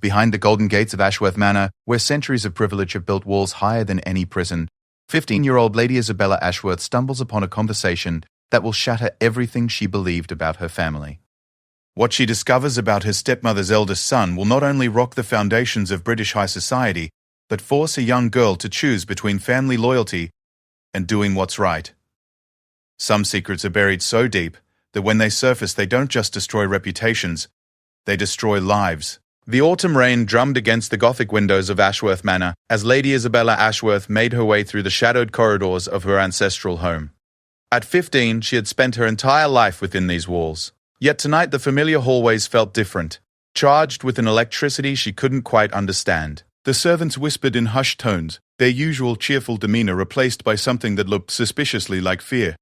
Behind the golden gates of Ashworth Manor, where centuries of privilege have built walls higher than any prison, 15-year-old Lady Isabella Ashworth stumbles upon a conversation that will shatter everything she believed about her family. What she discovers about her stepmother's eldest son will not only rock the foundations of British high society, but force a young girl to choose between family loyalty and doing what's right. Some secrets are buried so deep that when they surface, they don't just destroy reputations, they destroy lives. The autumn rain drummed against the Gothic windows of Ashworth Manor as Lady Isabella Ashworth made her way through the shadowed corridors of her ancestral home. At 15, she had spent her entire life within these walls. Yet tonight the familiar hallways felt different, charged with an electricity she couldn't quite understand. The servants whispered in hushed tones, their usual cheerful demeanor replaced by something that looked suspiciously like fear.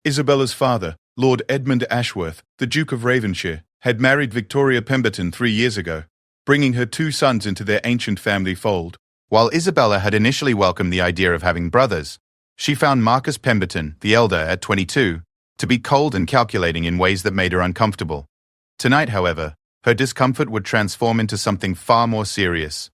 Isabella's father, Lord Edmund Ashworth, the Duke of Ravensshire, had married Victoria Pemberton 3 years ago, bringing her 2 sons into their ancient family fold. While Isabella had initially welcomed the idea of having brothers, she found Marcus Pemberton, the elder at 22, to be cold and calculating in ways that made her uncomfortable. Tonight, however, her discomfort would transform into something far more serious.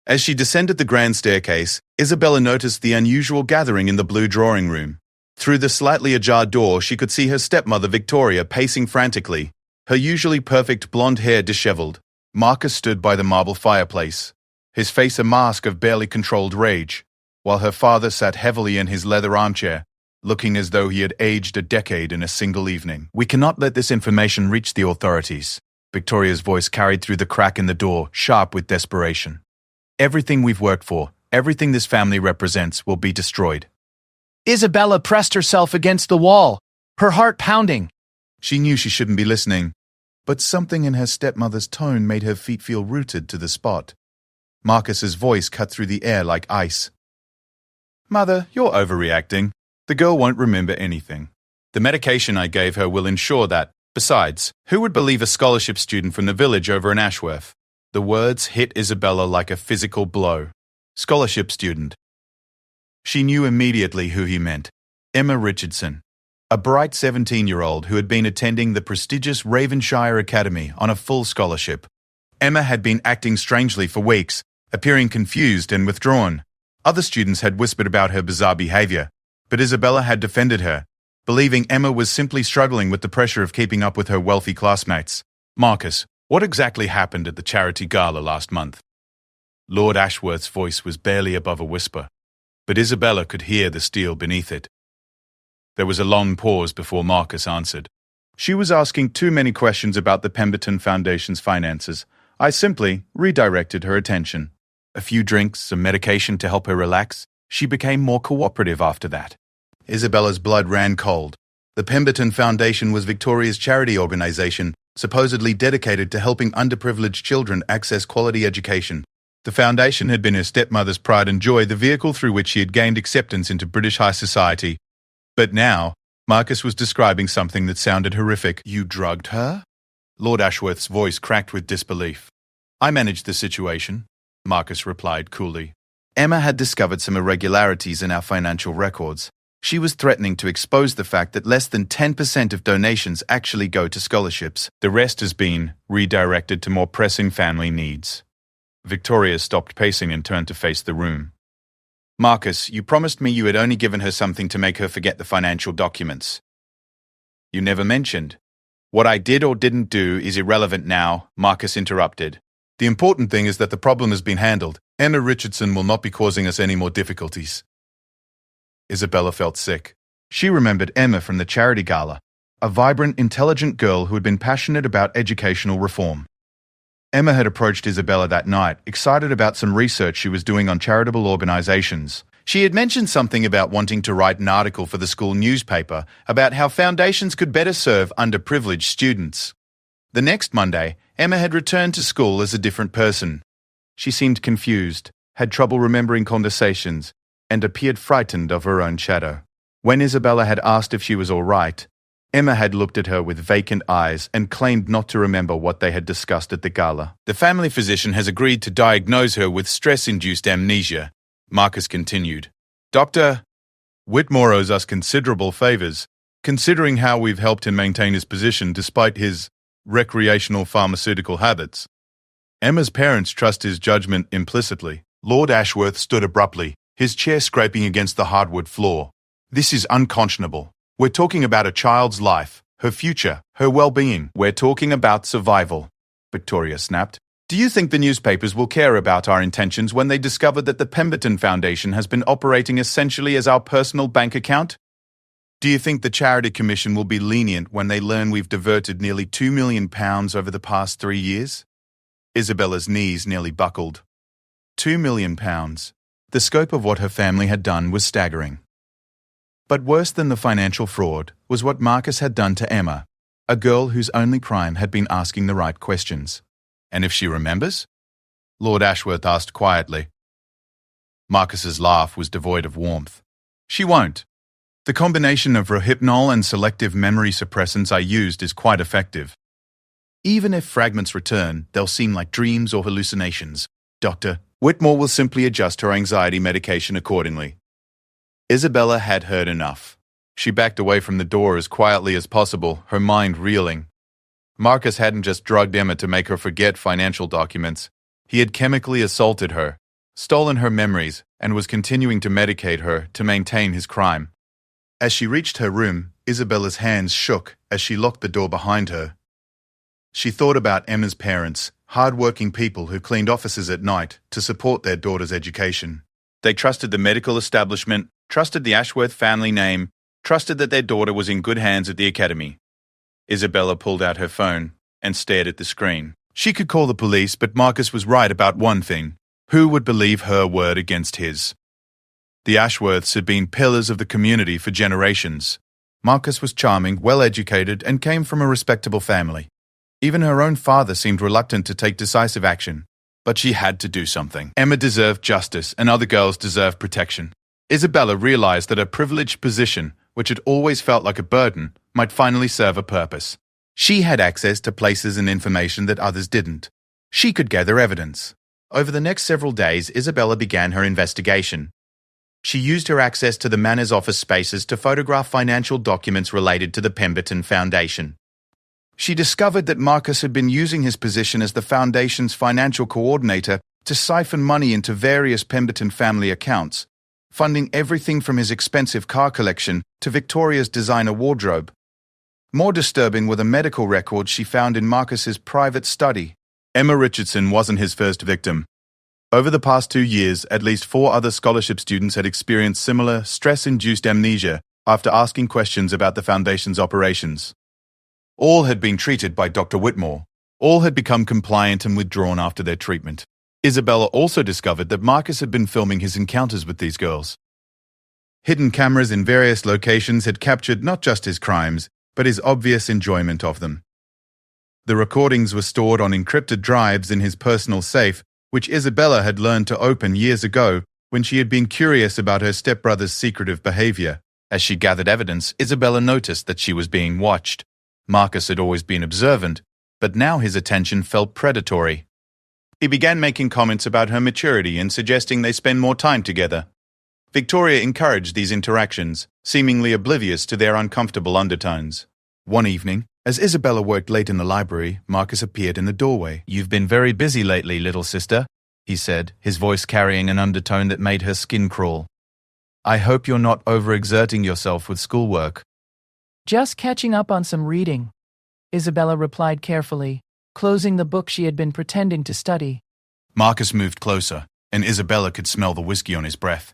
As she descended the grand staircase, Isabella noticed the unusual gathering in the blue drawing room. Through the slightly ajar door, she could see her stepmother Victoria pacing frantically, her usually perfect blonde hair disheveled. Marcus stood by the marble fireplace, his face a mask of barely controlled rage, while her father sat heavily in his leather armchair, looking as though he had aged a decade in a single evening. "We cannot let this information reach the authorities," Victoria's voice carried through the crack in the door, sharp with desperation. "Everything we've worked for, everything this family represents, will be destroyed." Isabella pressed herself against the wall, her heart pounding. She knew she shouldn't be listening, but something in her stepmother's tone made her feet feel rooted to the spot. Marcus's voice cut through the air like ice. "Mother, you're overreacting. The girl won't remember anything. The medication I gave her will ensure that. Besides, who would believe a scholarship student from the village over in Ashworth?" The words hit Isabella like a physical blow. Scholarship student. She knew immediately who he meant. Emma Richardson, a bright 17-year-old who had been attending the prestigious Ravensshire Academy on a full scholarship. Emma had been acting strangely for weeks, appearing confused and withdrawn. Other students had whispered about her bizarre behavior, but Isabella had defended her, believing Emma was simply struggling with the pressure of keeping up with her wealthy classmates. "Marcus, what exactly happened at the charity gala last month?" Lord Ashworth's voice was barely above a whisper, but Isabella could hear the steel beneath it. There was a long pause before Marcus answered. "She was asking too many questions about the Pemberton Foundation's finances. I simply redirected her attention. A few drinks, some medication to help her relax. She became more cooperative after that." Isabella's blood ran cold. The Pemberton Foundation was Victoria's charity organization, supposedly dedicated to helping underprivileged children access quality education. The foundation had been her stepmother's pride and joy, the vehicle through which she had gained acceptance into British high society. But now, Marcus was describing something that sounded horrific. "You drugged her?" Lord Ashworth's voice cracked with disbelief. "I managed the situation," Marcus replied coolly. "Emma had discovered some irregularities in our financial records. She was threatening to expose the fact that less than 10% of donations actually go to scholarships. The rest has been redirected to more pressing family needs." Victoria stopped pacing and turned to face the room. "Marcus, you promised me you had only given her something to make her forget the financial documents. You never mentioned. What I did or didn't do is irrelevant now," Marcus interrupted. "The important thing is that the problem has been handled. Emma Richardson will not be causing us any more difficulties." Isabella felt sick. She remembered Emma from the charity gala, a vibrant, intelligent girl who had been passionate about educational reform. Emma had approached Isabella that night, excited about some research she was doing on charitable organizations. She had mentioned something about wanting to write an article for the school newspaper about how foundations could better serve underprivileged students. The next Monday, Emma had returned to school as a different person. She seemed confused, had trouble remembering conversations, and appeared frightened of her own shadow. When Isabella had asked if she was all right, Emma had looked at her with vacant eyes and claimed not to remember what they had discussed at the gala. "The family physician has agreed to diagnose her with stress-induced amnesia," Marcus continued. "Dr. Whitmore owes us considerable favors, considering how we've helped him maintain his position despite his recreational pharmaceutical habits." Emma's parents trust his judgment implicitly. Lord Ashworth stood abruptly, his chair scraping against the hardwood floor. This is unconscionable. We're talking about a child's life, her future, her well-being. We're talking about survival, Victoria snapped. Do you think the newspapers will care about our intentions when they discover that the Pemberton Foundation has been operating essentially as our personal bank account? Do you think the Charity Commission will be lenient when they learn we've diverted nearly £2 million over the past 3 years? Isabella's knees nearly buckled. £2 million. The scope of what her family had done was staggering. But worse than the financial fraud was what Marcus had done to Emma, a girl whose only crime had been asking the right questions. And if she remembers? Lord Ashworth asked quietly. Marcus's laugh was devoid of warmth. She won't. The combination of rohypnol and selective memory suppressants I used is quite effective. Even if fragments return, they'll seem like dreams or hallucinations. Dr. Whitmore will simply adjust her anxiety medication accordingly. Isabella had heard enough. She backed away from the door as quietly as possible, her mind reeling. Marcus hadn't just drugged Emma to make her forget financial documents. He had chemically assaulted her, stolen her memories, and was continuing to medicate her to maintain his crime. As she reached her room, Isabella's hands shook as she locked the door behind her. She thought about Emma's parents, hard-working people who cleaned offices at night to support their daughter's education. They trusted the medical establishment, trusted the Ashworth family name, trusted that their daughter was in good hands at the academy. Isabella pulled out her phone and stared at the screen. She could call the police, but Marcus was right about one thing. Who would believe her word against his? The Ashworths had been pillars of the community for generations. Marcus was charming, well-educated, and came from a respectable family. Even her own father seemed reluctant to take decisive action. But she had to do something. Emma deserved justice, and other girls deserved protection. Isabella realized that her privileged position, which had always felt like a burden, might finally serve a purpose. She had access to places and information that others didn't. She could gather evidence. Over the next several days, Isabella began her investigation. She used her access to the Manor's office spaces to photograph financial documents related to the Pemberton Foundation. She discovered that Marcus had been using his position as the Foundation's financial coordinator to siphon money into various Pemberton family accounts, funding everything from his expensive car collection to Victoria's designer wardrobe. More disturbing were the medical records she found in Marcus's private study. Emma Richardson wasn't his first victim. Over the past 2 years, at least 4 other scholarship students had experienced similar stress-induced amnesia after asking questions about the Foundation's operations. All had been treated by Dr. Whitmore. All had become compliant and withdrawn after their treatment. Isabella also discovered that Marcus had been filming his encounters with these girls. Hidden cameras in various locations had captured not just his crimes, but his obvious enjoyment of them. The recordings were stored on encrypted drives in his personal safe, which Isabella had learned to open years ago when she had been curious about her stepbrother's secretive behavior. As she gathered evidence, Isabella noticed that she was being watched. Marcus had always been observant, but now his attention felt predatory. He began making comments about her maturity and suggesting they spend more time together. Victoria encouraged these interactions, seemingly oblivious to their uncomfortable undertones. One evening, as Isabella worked late in the library, Marcus appeared in the doorway. "You've been very busy lately, little sister," he said, his voice carrying an undertone that made her skin crawl. "I hope you're not overexerting yourself with schoolwork." "Just catching up on some reading," Isabella replied carefully, closing the book she had been pretending to study. Marcus moved closer, and Isabella could smell the whiskey on his breath.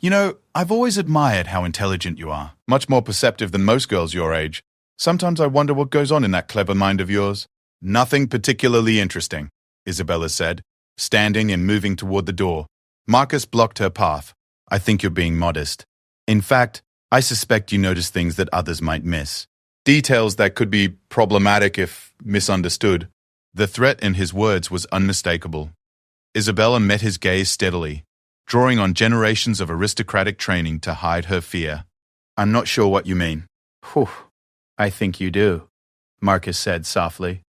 "You know, I've always admired how intelligent you are, much more perceptive than most girls your age. Sometimes I wonder what goes on in that clever mind of yours." "Nothing particularly interesting," Isabella said, standing and moving toward the door. Marcus blocked her path. "I think you're being modest. In fact, I suspect you notice things that others might miss. Details that could be problematic if misunderstood." The threat in his words was unmistakable. Isabella met his gaze steadily, drawing on generations of aristocratic training to hide her fear. "I'm not sure what you mean." "Whew, I think you do," Marcus said softly.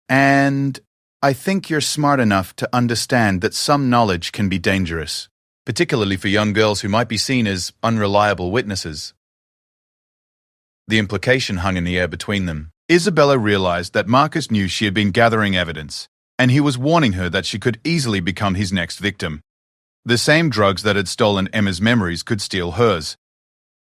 "And I think you're smart enough to understand that some knowledge can be dangerous, particularly for young girls who might be seen as unreliable witnesses." The implication hung in the air between them. Isabella realized that Marcus knew she had been gathering evidence. and he was warning her that she could easily become his next victim. The same drugs that had stolen Emma's memories could steal hers.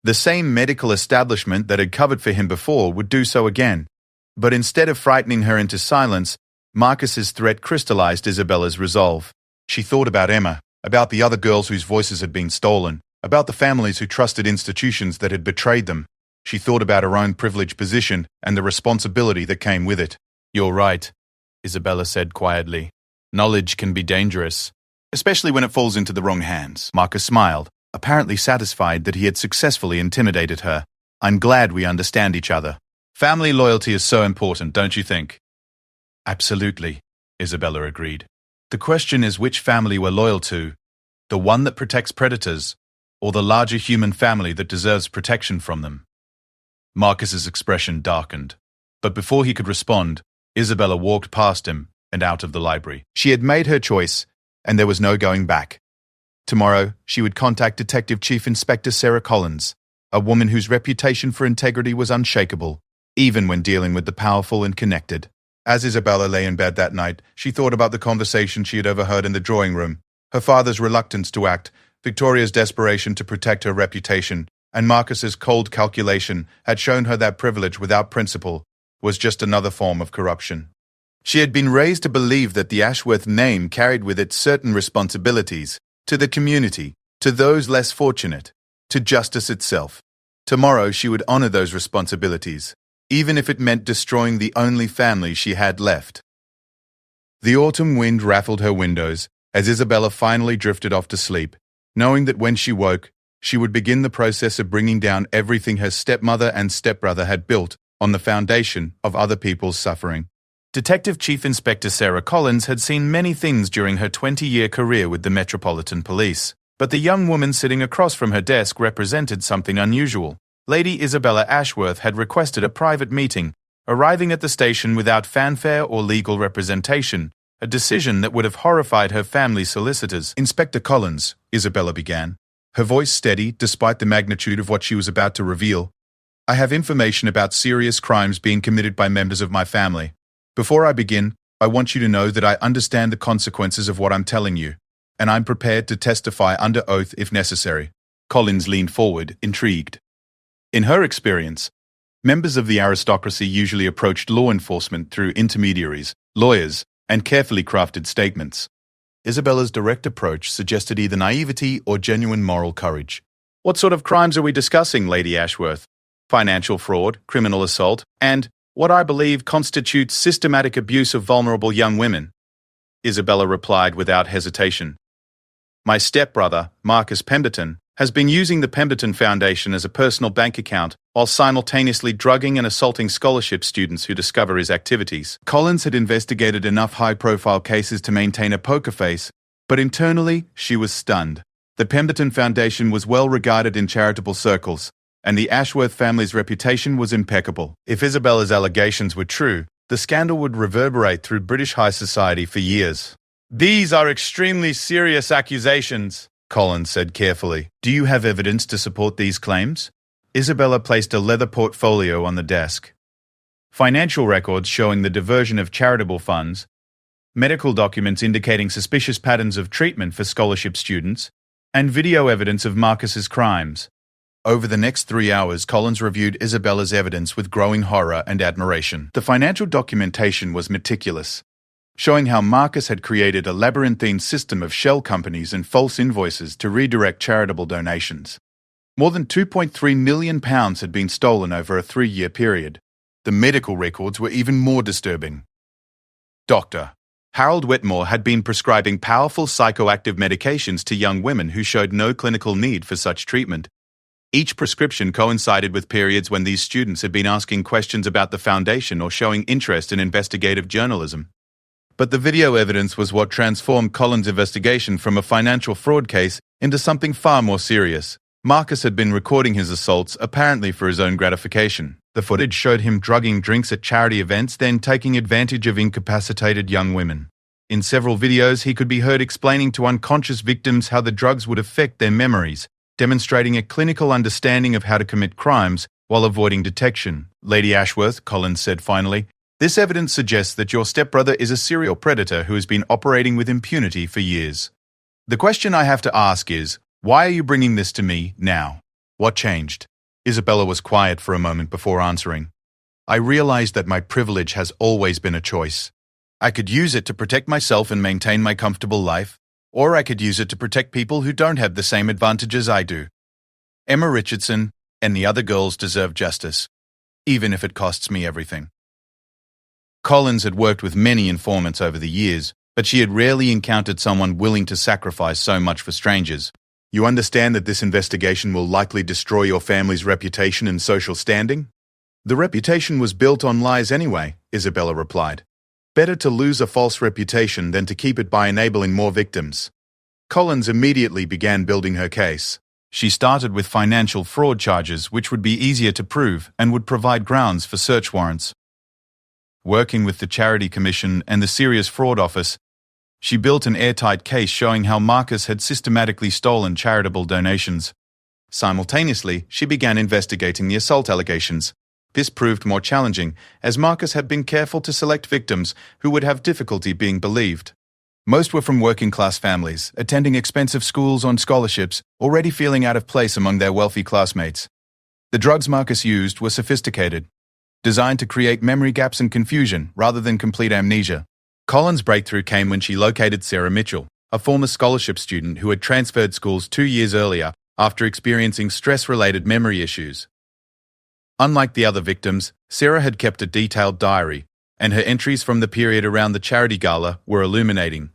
The same medical establishment that had covered for him before would do so again. But instead of frightening her into silence, Marcus's threat crystallized Isabella's resolve. She thought about Emma, about the other girls whose voices had been stolen, about the families who trusted institutions that had betrayed them. She thought about her own privileged position and the responsibility that came with it. "You're right," Isabella said quietly. "Knowledge can be dangerous, especially when it falls into the wrong hands." Marcus smiled, apparently satisfied that he had successfully intimidated her. "I'm glad we understand each other. Family loyalty is so important, don't you think?" "Absolutely," Isabella agreed. "The question is which family we're loyal to, the one that protects predators, or the larger human family that deserves protection from them." Marcus's expression darkened, but before he could respond, Isabella walked past him and out of the library. She had made her choice, and there was no going back. Tomorrow, she would contact Detective Chief Inspector Sarah Collins, a woman whose reputation for integrity was unshakable, even when dealing with the powerful and connected. As Isabella lay in bed that night, she thought about the conversation she had overheard in the drawing room, her father's reluctance to act, Victoria's desperation to protect her reputation, and Marcus's cold calculation had shown her that privilege without principle was just another form of corruption. She had been raised to believe that the Ashworth name carried with it certain responsibilities to the community, to those less fortunate, to justice itself. Tomorrow she would honor those responsibilities, even if it meant destroying the only family she had left. The autumn wind raffled her windows as Isabella finally drifted off to sleep, knowing that when she woke, she would begin the process of bringing down everything her stepmother and stepbrother had built on the foundation of other people's suffering. Detective Chief Inspector Sarah Collins had seen many things during her 20-year career with the Metropolitan Police, but the young woman sitting across from her desk represented something unusual. Lady Isabella Ashworth had requested a private meeting, arriving at the station without fanfare or legal representation, a decision that would have horrified her family's solicitors. "Inspector Collins," Isabella began, her voice steady despite the magnitude of what she was about to reveal. "I have information about serious crimes being committed by members of my family. Before I begin, I want you to know that I understand the consequences of what I'm telling you, and I'm prepared to testify under oath if necessary." Collins leaned forward, intrigued. In her experience, members of the aristocracy usually approached law enforcement through intermediaries, lawyers, and carefully crafted statements. Isabella's direct approach suggested either naivety or genuine moral courage. "What sort of crimes are we discussing, Lady Ashworth?" "Financial fraud, criminal assault, and what I believe constitutes systematic abuse of vulnerable young women," Isabella replied without hesitation. "My stepbrother, Marcus Pemberton, has been using the Pemberton Foundation as a personal bank account while simultaneously drugging and assaulting scholarship students who discover his activities." Collins had investigated enough high-profile cases to maintain a poker face, but internally she was stunned. The Pemberton Foundation was well regarded in charitable circles, and the Ashworth family's reputation was impeccable. If Isabella's allegations were true, the scandal would reverberate through British high society for years. "These are extremely serious accusations," Collins said carefully. "Do you have evidence to support these claims?" Isabella placed a leather portfolio on the desk. Financial records showing the diversion of charitable funds, medical documents indicating suspicious patterns of treatment for scholarship students, and video evidence of Marcus's crimes. Over the next 3 hours, Collins reviewed Isabella's evidence with growing horror and admiration. The financial documentation was meticulous, showing how Marcus had created a labyrinthine system of shell companies and false invoices to redirect charitable donations. More than £2.3 million had been stolen over a 3-year period. The medical records were even more disturbing. Dr. Harold Wetmore had been prescribing powerful psychoactive medications to young women who showed no clinical need for such treatment. Each prescription coincided with periods when these students had been asking questions about the foundation or showing interest in investigative journalism. But the video evidence was what transformed Collins' investigation from a financial fraud case into something far more serious. Marcus had been recording his assaults, apparently for his own gratification. The footage showed him drugging drinks at charity events, then taking advantage of incapacitated young women. In several videos, he could be heard explaining to unconscious victims how the drugs would affect their memories, demonstrating a clinical understanding of how to commit crimes while avoiding detection. "Lady Ashworth," Collins said finally, This evidence suggests that your stepbrother is a serial predator who has been operating with impunity for years. The question I have to ask is, why are you bringing this to me now? What changed? Isabella was quiet for a moment before answering. I realized that my privilege has always been a choice. I could use it to protect myself and maintain my comfortable life, or I could use it to protect people who don't have the same advantages I do. Emma Richardson and the other girls deserve justice, even if it costs me everything. Collins had worked with many informants over the years, but she had rarely encountered someone willing to sacrifice so much for strangers. You understand that this investigation will likely destroy your family's reputation and social standing? The reputation was built on lies anyway, Isabella replied. Better to lose a false reputation than to keep it by enabling more victims. Collins immediately began building her case. She started with financial fraud charges, which would be easier to prove and would provide grounds for search warrants. Working with the Charity Commission and the Serious Fraud Office, she built an airtight case showing how Marcus had systematically stolen charitable donations. Simultaneously, she began investigating the assault allegations. This proved more challenging, as Marcus had been careful to select victims who would have difficulty being believed. Most were from working-class families, attending expensive schools on scholarships, already feeling out of place among their wealthy classmates. The drugs Marcus used were sophisticated, designed to create memory gaps and confusion rather than complete amnesia. Collins' breakthrough came when she located Sarah Mitchell, a former scholarship student who had transferred schools 2 years earlier after experiencing stress-related memory issues. Unlike the other victims, Sarah had kept a detailed diary, and her entries from the period around the charity gala were illuminating.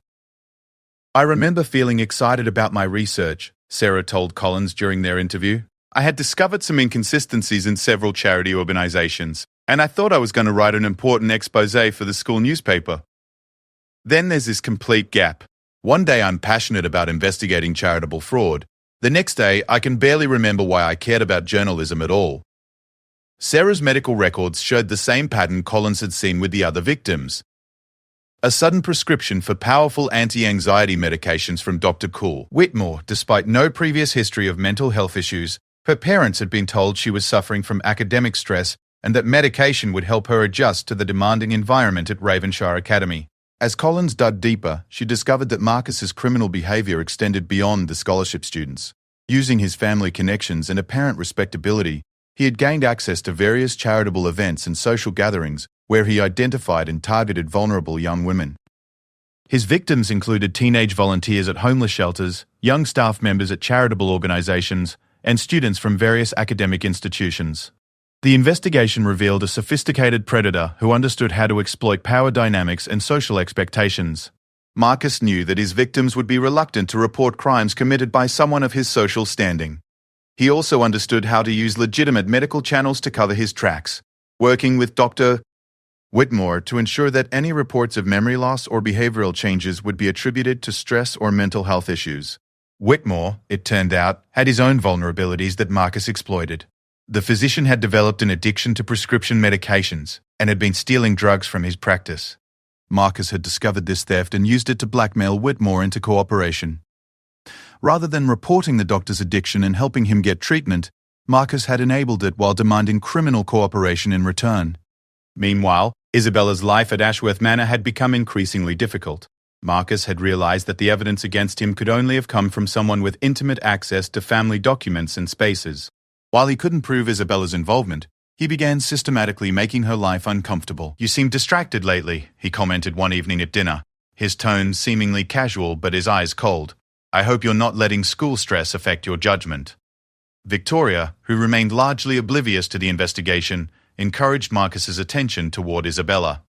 I remember feeling excited about my research, Sarah told Collins during their interview. I had discovered some inconsistencies in several charity organizations, and I thought I was going to write an important expose for the school newspaper. Then there's this complete gap. One day I'm passionate about investigating charitable fraud. The next day I can barely remember why I cared about journalism at all. Sarah's medical records showed the same pattern Collins had seen with the other victims. A sudden prescription for powerful anti-anxiety medications from Dr. Cool Whitmore, despite no previous history of mental health issues. Her parents had been told she was suffering from academic stress and that medication would help her adjust to the demanding environment at Ravenshire Academy. As Collins dug deeper, she discovered that Marcus's criminal behavior extended beyond the scholarship students. Using his family connections and apparent respectability, he had gained access to various charitable events and social gatherings where he identified and targeted vulnerable young women. His victims included teenage volunteers at homeless shelters, young staff members at charitable organizations, and students from various academic institutions. The investigation revealed a sophisticated predator who understood how to exploit power dynamics and social expectations. Marcus knew that his victims would be reluctant to report crimes committed by someone of his social standing. He also understood how to use legitimate medical channels to cover his tracks, working with Dr. Whitmore to ensure that any reports of memory loss or behavioral changes would be attributed to stress or mental health issues. Whitmore, it turned out, had his own vulnerabilities that Marcus exploited. The physician had developed an addiction to prescription medications and had been stealing drugs from his practice. Marcus had discovered this theft and used it to blackmail Whitmore into cooperation. Rather than reporting the doctor's addiction and helping him get treatment, Marcus had enabled it while demanding criminal cooperation in return. Meanwhile, Isabella's life at Ashworth Manor had become increasingly difficult. Marcus had realized that the evidence against him could only have come from someone with intimate access to family documents and spaces. While he couldn't prove Isabella's involvement, he began systematically making her life uncomfortable. "You seem distracted lately," he commented one evening at dinner, his tone seemingly casual but his eyes cold. "I hope you're not letting school stress affect your judgment." Victoria, who remained largely oblivious to the investigation, encouraged Marcus's attention toward Isabella.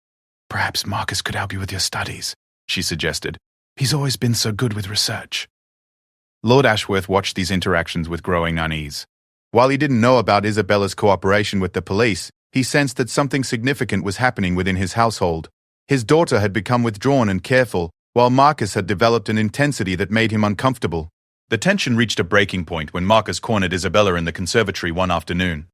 "Perhaps Marcus could help you with your studies," she suggested. "He's always been so good with research." Lord Ashworth watched these interactions with growing unease. While he didn't know about Isabella's cooperation with the police, he sensed that something significant was happening within his household. His daughter had become withdrawn and careful, while Marcus had developed an intensity that made him uncomfortable. The tension reached a breaking point when Marcus cornered Isabella in the conservatory one afternoon.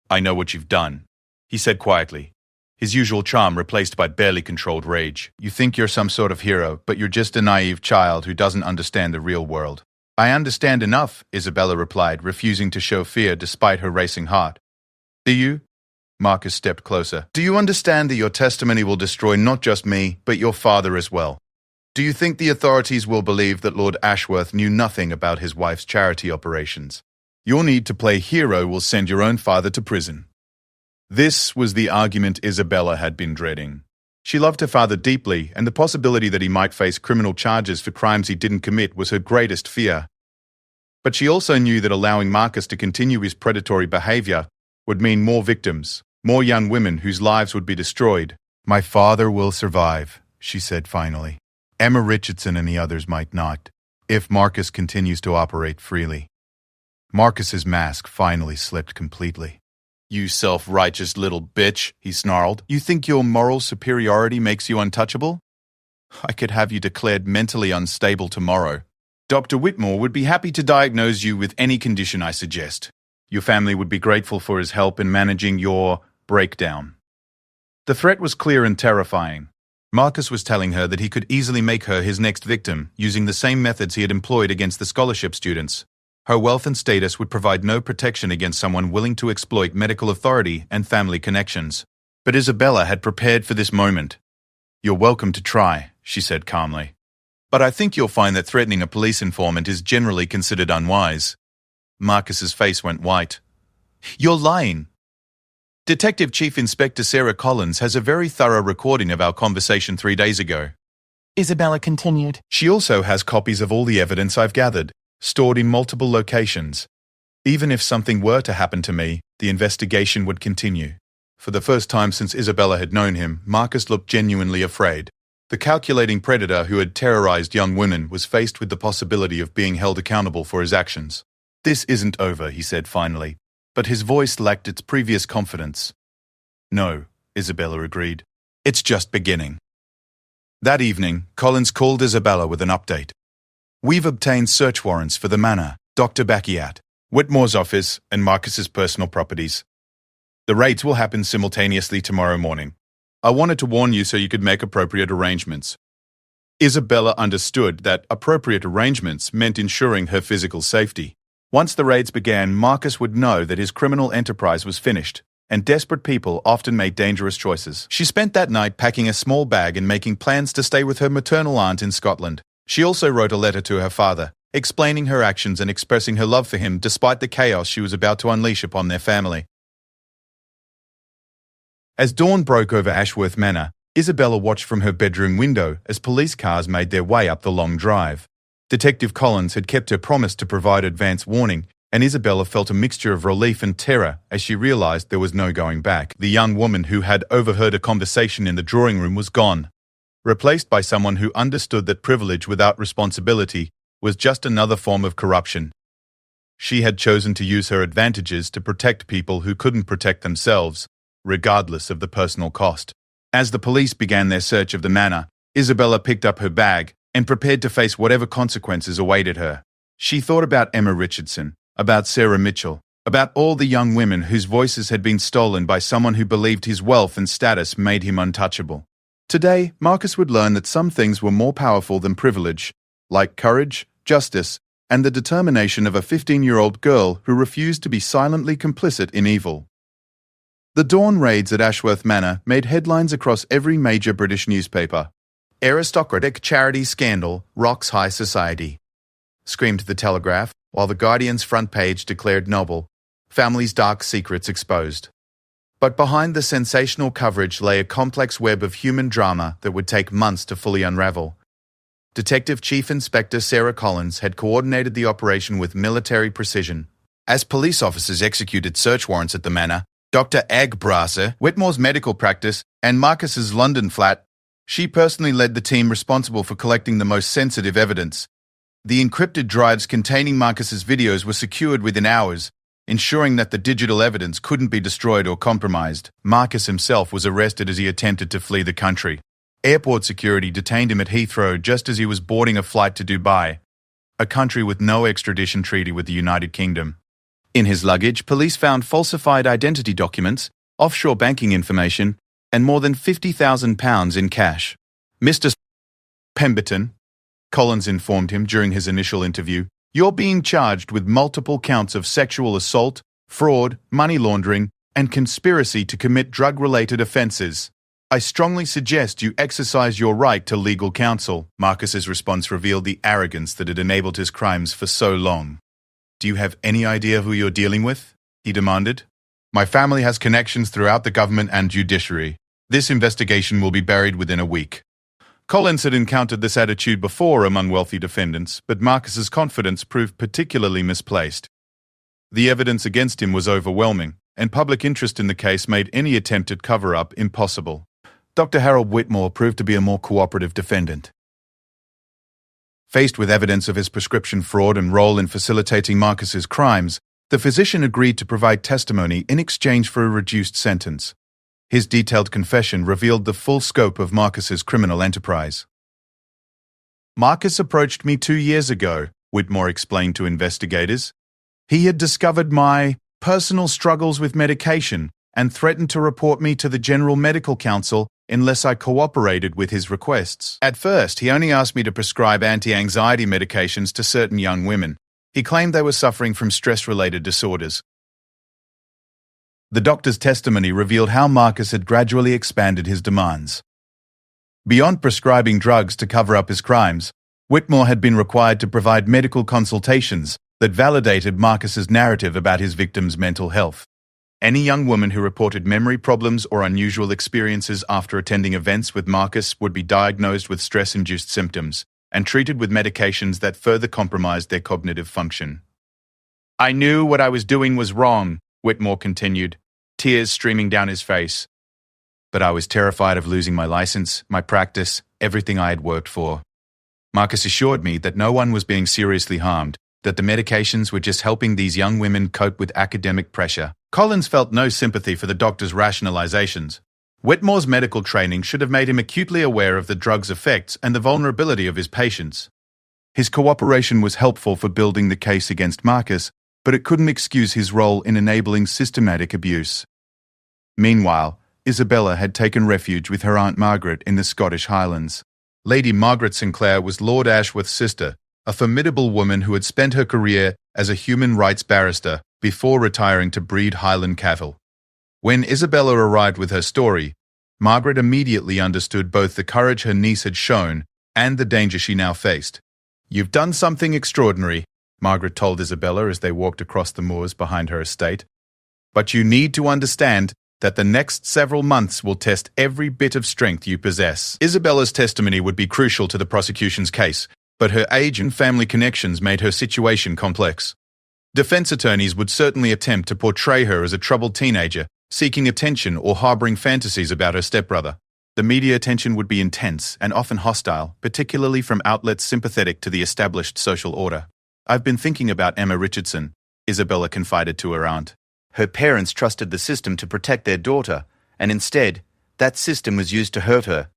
"I know what you've done," he said quietly, his usual charm replaced by barely controlled rage. "You think you're some sort of hero, but you're just a naive child who doesn't understand the real world." "I understand enough," Isabella replied, refusing to show fear despite her racing heart. "Do you?" Marcus stepped closer. Do you understand that your testimony will destroy not just me, but your father as well? Do you think the authorities will believe that Lord Ashworth knew nothing about his wife's charity operations? Your need to play hero will send your own father to prison. This was the argument Isabella had been dreading. She loved her father deeply, and the possibility that he might face criminal charges for crimes he didn't commit was her greatest fear. But she also knew that allowing Marcus to continue his predatory behavior would mean more victims, more young women whose lives would be destroyed. My father will survive, she said finally. Emma Richardson and the others might not, if Marcus continues to operate freely. Marcus's mask finally slipped completely. You self-righteous little bitch, he snarled. You think your moral superiority makes you untouchable? I could have you declared mentally unstable tomorrow. Dr. Whitmore would be happy to diagnose you with any condition I suggest. Your family would be grateful for his help in managing your breakdown. The threat was clear and terrifying. Marcus was telling her that he could easily make her his next victim, using the same methods he had employed against the scholarship students. Her wealth and status would provide no protection against someone willing to exploit medical authority and family connections. But Isabella had prepared for this moment. You're welcome to try, she said calmly. But I think you'll find that threatening a police informant is generally considered unwise. Marcus's face went white. You're lying. Detective Chief Inspector Sarah Collins has a very thorough recording of our conversation 3 days ago. Isabella continued. She also has copies of all the evidence I've gathered, stored in multiple locations. Even if something were to happen to me, the investigation would continue. For the first time since Isabella had known him, Marcus looked genuinely afraid. The calculating predator who had terrorized young women was faced with the possibility of being held accountable for his actions. This isn't over, he said finally. But his voice lacked its previous confidence. No, Isabella agreed. It's just beginning. That evening, Collins called Isabella with an update. We've obtained search warrants for the manor, Dr. Bacchiat, Whitmore's office, and Marcus's personal properties. The raids will happen simultaneously tomorrow morning. I wanted to warn you so you could make appropriate arrangements. Isabella understood that appropriate arrangements meant ensuring her physical safety. Once the raids began, Marcus would know that his criminal enterprise was finished, and desperate people often made dangerous choices. She spent that night packing a small bag and making plans to stay with her maternal aunt in Scotland. She also wrote a letter to her father, explaining her actions and expressing her love for him despite the chaos she was about to unleash upon their family. As dawn broke over Ashworth Manor, Isabella watched from her bedroom window as police cars made their way up the long drive. Detective Collins had kept her promise to provide advance warning, and Isabella felt a mixture of relief and terror as she realized there was no going back. The young woman who had overheard a conversation in the drawing room was gone, replaced by someone who understood that privilege without responsibility was just another form of corruption. She had chosen to use her advantages to protect people who couldn't protect themselves, regardless of the personal cost. As the police began their search of the manor, Isabella picked up her bag and prepared to face whatever consequences awaited her. She thought about Emma Richardson, about Sarah Mitchell, about all the young women whose voices had been stolen by someone who believed his wealth and status made him untouchable. Today, Marcus would learn that some things were more powerful than privilege, like courage, justice, and the determination of a 15-year-old girl who refused to be silently complicit in evil. The dawn raids at Ashworth Manor made headlines across every major British newspaper. Aristocratic charity scandal rocks high society, screamed the Telegraph, while the Guardian's front page declared noble, family's dark secrets exposed. But behind the sensational coverage lay a complex web of human drama that would take months to fully unravel. Detective Chief Inspector Sarah Collins had coordinated the operation with military precision. As police officers executed search warrants at the manor, Dr. Agbrasser, Whitmore's medical practice, and Marcus's London flat, she personally led the team responsible for collecting the most sensitive evidence. The encrypted drives containing Marcus's videos were secured within hours, ensuring that the digital evidence couldn't be destroyed or compromised. Marcus himself was arrested as he attempted to flee the country. Airport security detained him at Heathrow just as he was boarding a flight to Dubai, a country with no extradition treaty with the United Kingdom. In his luggage, police found falsified identity documents, offshore banking information, and more than £50,000 in cash. Mr. Pemberton, Collins informed him during his initial interview, you're being charged with multiple counts of sexual assault, fraud, money laundering, and conspiracy to commit drug-related offenses. I strongly suggest you exercise your right to legal counsel. Marcus's response revealed the arrogance that had enabled his crimes for so long. Do you have any idea who you're dealing with? He demanded. My family has connections throughout the government and judiciary. This investigation will be buried within a week. Collins had encountered this attitude before among wealthy defendants, but Marcus's confidence proved particularly misplaced. The evidence against him was overwhelming, and public interest in the case made any attempt at cover-up impossible. Dr. Harold Whitmore proved to be a more cooperative defendant. Faced with evidence of his prescription fraud and role in facilitating Marcus's crimes, the physician agreed to provide testimony in exchange for a reduced sentence. His detailed confession revealed the full scope of Marcus's criminal enterprise. Marcus approached me 2 years ago, Whitmore explained to investigators. He had discovered my personal struggles with medication and threatened to report me to the General Medical Council unless I cooperated with his requests. At first, he only asked me to prescribe anti-anxiety medications to certain young women. He claimed they were suffering from stress-related disorders. The doctor's testimony revealed how Marcus had gradually expanded his demands. Beyond prescribing drugs to cover up his crimes, Whitmore had been required to provide medical consultations that validated Marcus's narrative about his victims' mental health. Any young woman who reported memory problems or unusual experiences after attending events with Marcus would be diagnosed with stress-induced symptoms and treated with medications that further compromised their cognitive function. I knew what I was doing was wrong, Whitmore continued, tears streaming down his face. But I was terrified of losing my license, my practice, everything I had worked for. Marcus assured me that no one was being seriously harmed, that the medications were just helping these young women cope with academic pressure. Collins felt no sympathy for the doctor's rationalizations. Whitmore's medical training should have made him acutely aware of the drug's effects and the vulnerability of his patients. His cooperation was helpful for building the case against Marcus, but it couldn't excuse his role in enabling systematic abuse. Meanwhile, Isabella had taken refuge with her Aunt Margaret in the Scottish Highlands. Lady Margaret Sinclair was Lord Ashworth's sister, a formidable woman who had spent her career as a human rights barrister before retiring to breed Highland cattle. When Isabella arrived with her story, Margaret immediately understood both the courage her niece had shown and the danger she now faced. You've done something extraordinary, Margaret told Isabella as they walked across the moors behind her estate. But you need to understand that the next several months will test every bit of strength you possess. Isabella's testimony would be crucial to the prosecution's case, but her age and family connections made her situation complex. Defense attorneys would certainly attempt to portray her as a troubled teenager, seeking attention or harboring fantasies about her stepbrother. The media attention would be intense and often hostile, particularly from outlets sympathetic to the established social order. I've been thinking about Emma Richardson, Isabella confided to her aunt. Her parents trusted the system to protect their daughter, and instead, that system was used to hurt her.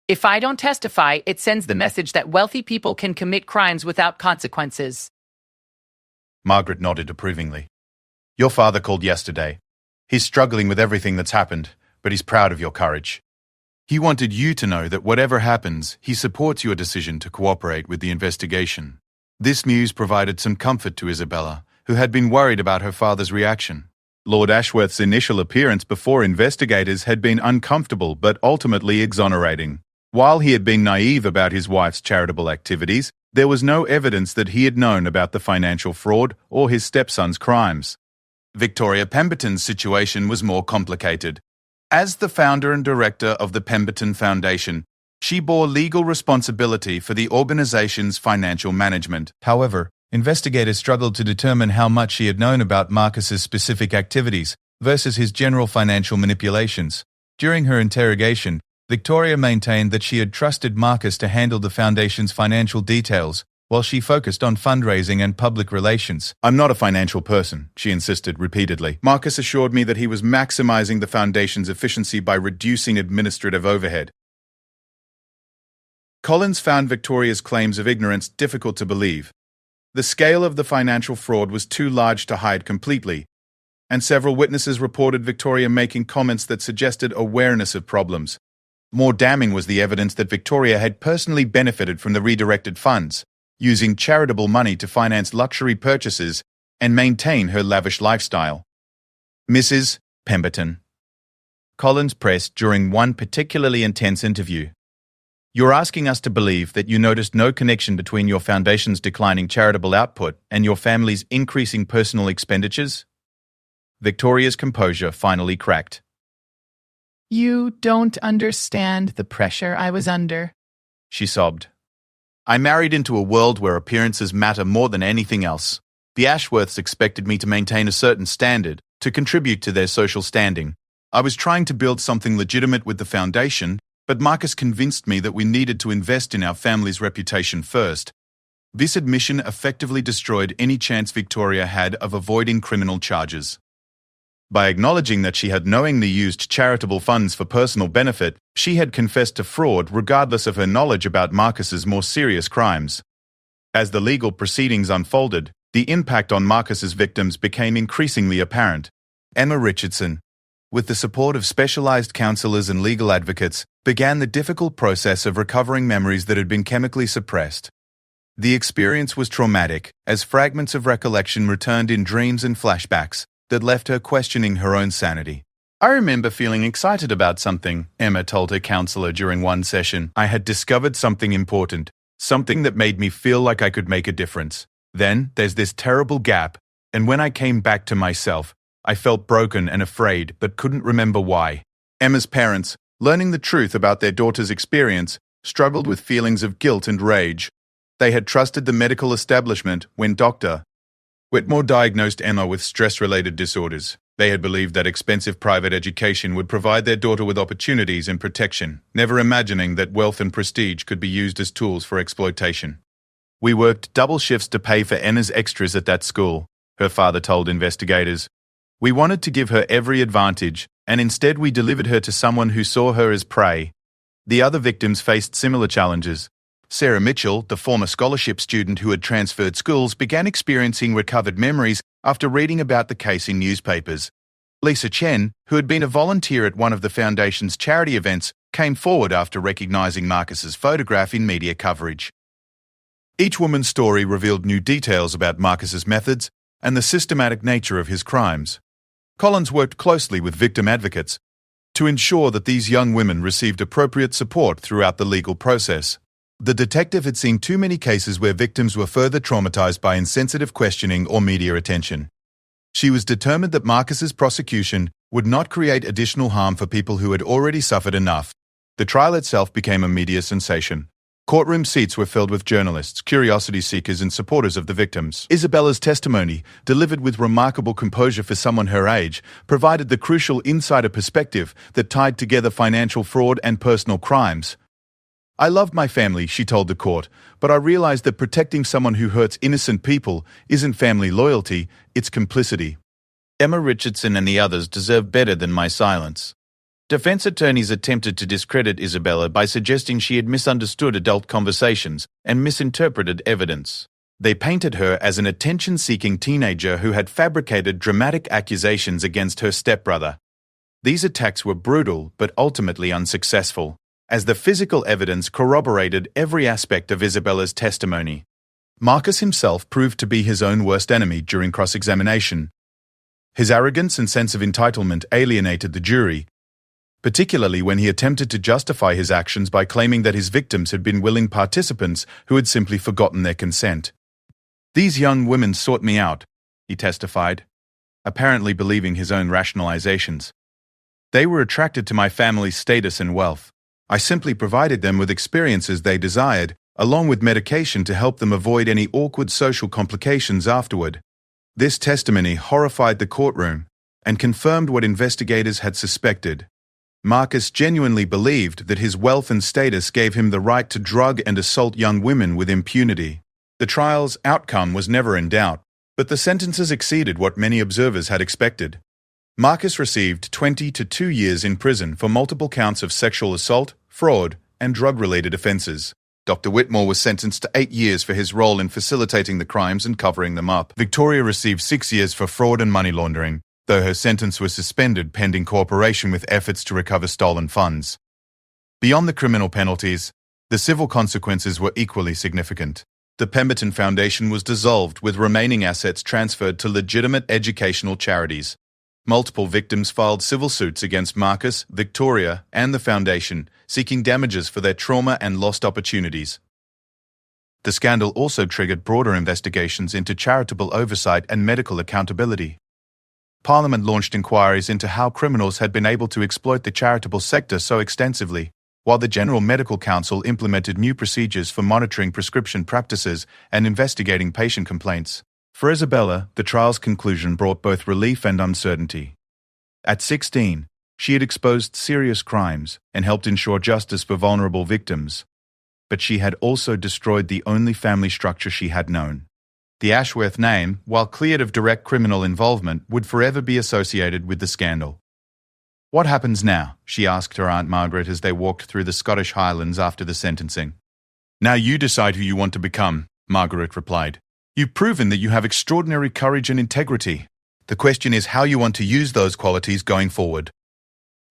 If I don't testify, it sends the message that wealthy people can commit crimes without consequences. Margaret nodded approvingly. Your father called yesterday. He's struggling with everything that's happened, but he's proud of your courage. He wanted you to know that whatever happens, he supports your decision to cooperate with the investigation. This news provided some comfort to Isabella, who had been worried about her father's reaction. Lord Ashworth's initial appearance before investigators had been uncomfortable but ultimately exonerating. While he had been naive about his wife's charitable activities, there was no evidence that he had known about the financial fraud or his stepson's crimes. Victoria Pemberton's situation was more complicated. As the founder and director of the Pemberton Foundation, she bore legal responsibility for the organization's financial management. However, investigators struggled to determine how much she had known about Marcus's specific activities versus his general financial manipulations. During her interrogation, Victoria maintained that she had trusted Marcus to handle the foundation's financial details, while she focused on fundraising and public relations. I'm not a financial person, she insisted repeatedly. Marcus assured me that he was maximizing the foundation's efficiency by reducing administrative overhead. Collins found Victoria's claims of ignorance difficult to believe. The scale of the financial fraud was too large to hide completely, and several witnesses reported Victoria making comments that suggested awareness of problems. More damning was the evidence that Victoria had personally benefited from the redirected funds, using charitable money to finance luxury purchases and maintain her lavish lifestyle. Mrs. Pemberton. Collins pressed during one particularly intense interview. You're asking us to believe that you noticed no connection between your foundation's declining charitable output and your family's increasing personal expenditures? Victoria's composure finally cracked. You don't understand the pressure I was under, she sobbed. I married into a world where appearances matter more than anything else. The Ashworths expected me to maintain a certain standard, to contribute to their social standing. I was trying to build something legitimate with the foundation, but Marcus convinced me that we needed to invest in our family's reputation first. This admission effectively destroyed any chance Victoria had of avoiding criminal charges. By acknowledging that she had knowingly used charitable funds for personal benefit, she had confessed to fraud regardless of her knowledge about Marcus's more serious crimes. As the legal proceedings unfolded, the impact on Marcus's victims became increasingly apparent. Emma Richardson, with the support of specialized counselors and legal advocates, began the difficult process of recovering memories that had been chemically suppressed. The experience was traumatic, as fragments of recollection returned in dreams and flashbacks that left her questioning her own sanity. I remember feeling excited about something, Emma told her counselor during one session. I had discovered something important, something that made me feel like I could make a difference. Then there's this terrible gap, and when I came back to myself, I felt broken and afraid but couldn't remember why. Emma's parents, learning the truth about their daughter's experience, struggled with feelings of guilt and rage. They had trusted the medical establishment when Dr. Whitmore diagnosed Emma with stress-related disorders. They had believed that expensive private education would provide their daughter with opportunities and protection, never imagining that wealth and prestige could be used as tools for exploitation. We worked double shifts to pay for Emma's extras at that school, her father told investigators. We wanted to give her every advantage, and instead we delivered her to someone who saw her as prey. The other victims faced similar challenges. Sarah Mitchell, the former scholarship student who had transferred schools, began experiencing recovered memories after reading about the case in newspapers. Lisa Chen, who had been a volunteer at one of the Foundation's charity events, came forward after recognizing Marcus's photograph in media coverage. Each woman's story revealed new details about Marcus's methods and the systematic nature of his crimes. Collins worked closely with victim advocates to ensure that these young women received appropriate support throughout the legal process. The detective had seen too many cases where victims were further traumatized by insensitive questioning or media attention. She was determined that Marcus's prosecution would not create additional harm for people who had already suffered enough. The trial itself became a media sensation. Courtroom seats were filled with journalists, curiosity seekers, and supporters of the victims. Isabella's testimony, delivered with remarkable composure for someone her age, provided the crucial insider perspective that tied together financial fraud and personal crimes. I loved my family, she told the court, but I realized that protecting someone who hurts innocent people isn't family loyalty, it's complicity. Emma Richardson and the others deserve better than my silence. Defense attorneys attempted to discredit Isabella by suggesting she had misunderstood adult conversations and misinterpreted evidence. They painted her as an attention-seeking teenager who had fabricated dramatic accusations against her stepbrother. These attacks were brutal but ultimately unsuccessful, as the physical evidence corroborated every aspect of Isabella's testimony. Marcus himself proved to be his own worst enemy during cross-examination. His arrogance and sense of entitlement alienated the jury, particularly when he attempted to justify his actions by claiming that his victims had been willing participants who had simply forgotten their consent. These young women sought me out, he testified, apparently believing his own rationalizations. They were attracted to my family's status and wealth. I simply provided them with experiences they desired, along with medication to help them avoid any awkward social complications afterward. This testimony horrified the courtroom and confirmed what investigators had suspected. Marcus genuinely believed that his wealth and status gave him the right to drug and assault young women with impunity. The trial's outcome was never in doubt, but the sentences exceeded what many observers had expected. Marcus received 20 to 2 years in prison for multiple counts of sexual assault, fraud, and drug-related offenses. Dr. Whitmore was sentenced to 8 years for his role in facilitating the crimes and covering them up. Victoria received 6 years for fraud and money laundering, though her sentence was suspended pending cooperation with efforts to recover stolen funds. Beyond the criminal penalties, the civil consequences were equally significant. The Pemberton Foundation was dissolved, with remaining assets transferred to legitimate educational charities. Multiple victims filed civil suits against Marcus, Victoria, and the Foundation, seeking damages for their trauma and lost opportunities. The scandal also triggered broader investigations into charitable oversight and medical accountability. Parliament launched inquiries into how criminals had been able to exploit the charitable sector so extensively, while the General Medical Council implemented new procedures for monitoring prescription practices and investigating patient complaints. For Isabella, the trial's conclusion brought both relief and uncertainty. At 16, she had exposed serious crimes and helped ensure justice for vulnerable victims. But she had also destroyed the only family structure she had known. The Ashworth name, while cleared of direct criminal involvement, would forever be associated with the scandal. "What happens now?" she asked her Aunt Margaret as they walked through the Scottish Highlands after the sentencing. "Now you decide who you want to become," Margaret replied. "You've proven that you have extraordinary courage and integrity. The question is how you want to use those qualities going forward."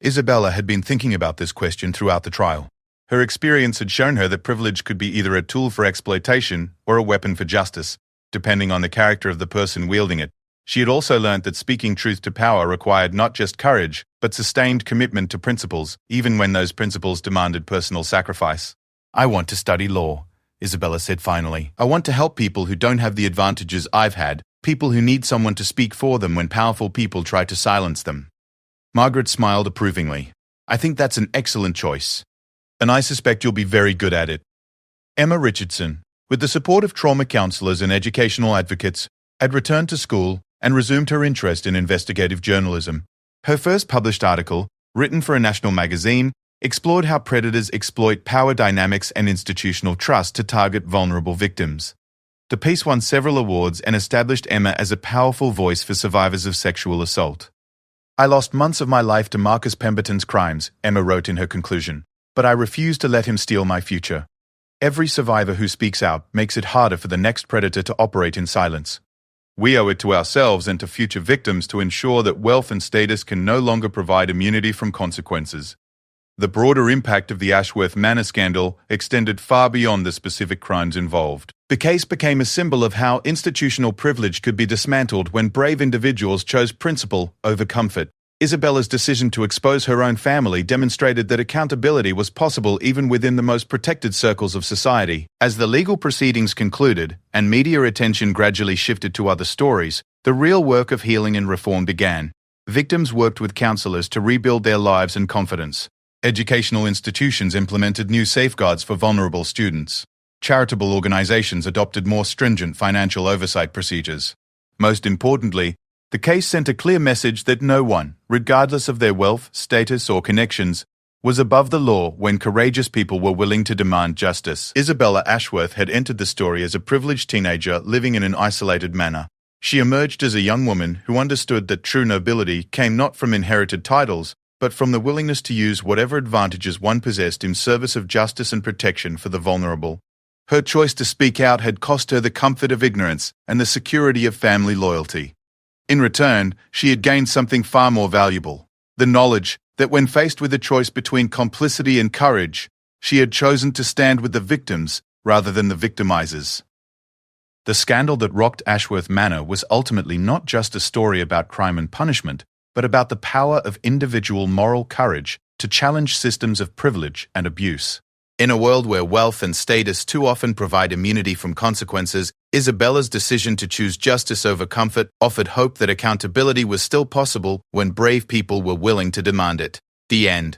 Isabella had been thinking about this question throughout the trial. Her experience had shown her that privilege could be either a tool for exploitation or a weapon for justice, depending on the character of the person wielding it. She had also learned that speaking truth to power required not just courage, but sustained commitment to principles, even when those principles demanded personal sacrifice. "I want to study law," Isabella said finally. "I want to help people who don't have the advantages I've had, people who need someone to speak for them when powerful people try to silence them." Margaret smiled approvingly. "I think that's an excellent choice. And I suspect you'll be very good at it." Emma Richardson, with the support of trauma counselors and educational advocates, had returned to school and resumed her interest in investigative journalism. Her first published article, written for a national magazine, explored how predators exploit power dynamics and institutional trust to target vulnerable victims. The piece won several awards and established Emma as a powerful voice for survivors of sexual assault. "I lost months of my life to Marcus Pemberton's crimes," Emma wrote in her conclusion, "but I refuse to let him steal my future. Every survivor who speaks out makes it harder for the next predator to operate in silence. We owe it to ourselves and to future victims to ensure that wealth and status can no longer provide immunity from consequences." The broader impact of the Ashworth Manor scandal extended far beyond the specific crimes involved. The case became a symbol of how institutional privilege could be dismantled when brave individuals chose principle over comfort. Isabella's decision to expose her own family demonstrated that accountability was possible even within the most protected circles of society. As the legal proceedings concluded and media attention gradually shifted to other stories, the real work of healing and reform began. Victims worked with counselors to rebuild their lives and confidence. Educational institutions implemented new safeguards for vulnerable students. Charitable organizations adopted more stringent financial oversight procedures. Most importantly, the case sent a clear message that no one, regardless of their wealth, status, or connections, was above the law when courageous people were willing to demand justice. Isabella Ashworth had entered the story as a privileged teenager living in an isolated manor. She emerged as a young woman who understood that true nobility came not from inherited titles, but from the willingness to use whatever advantages one possessed in service of justice and protection for the vulnerable. Her choice to speak out had cost her the comfort of ignorance and the security of family loyalty. In return, she had gained something far more valuable: the knowledge that when faced with a choice between complicity and courage, she had chosen to stand with the victims rather than the victimizers. The scandal that rocked Ashworth Manor was ultimately not just a story about crime and punishment, but about the power of individual moral courage to challenge systems of privilege and abuse. In a world where wealth and status too often provide immunity from consequences, Isabella's decision to choose justice over comfort offered hope that accountability was still possible when brave people were willing to demand it. The end.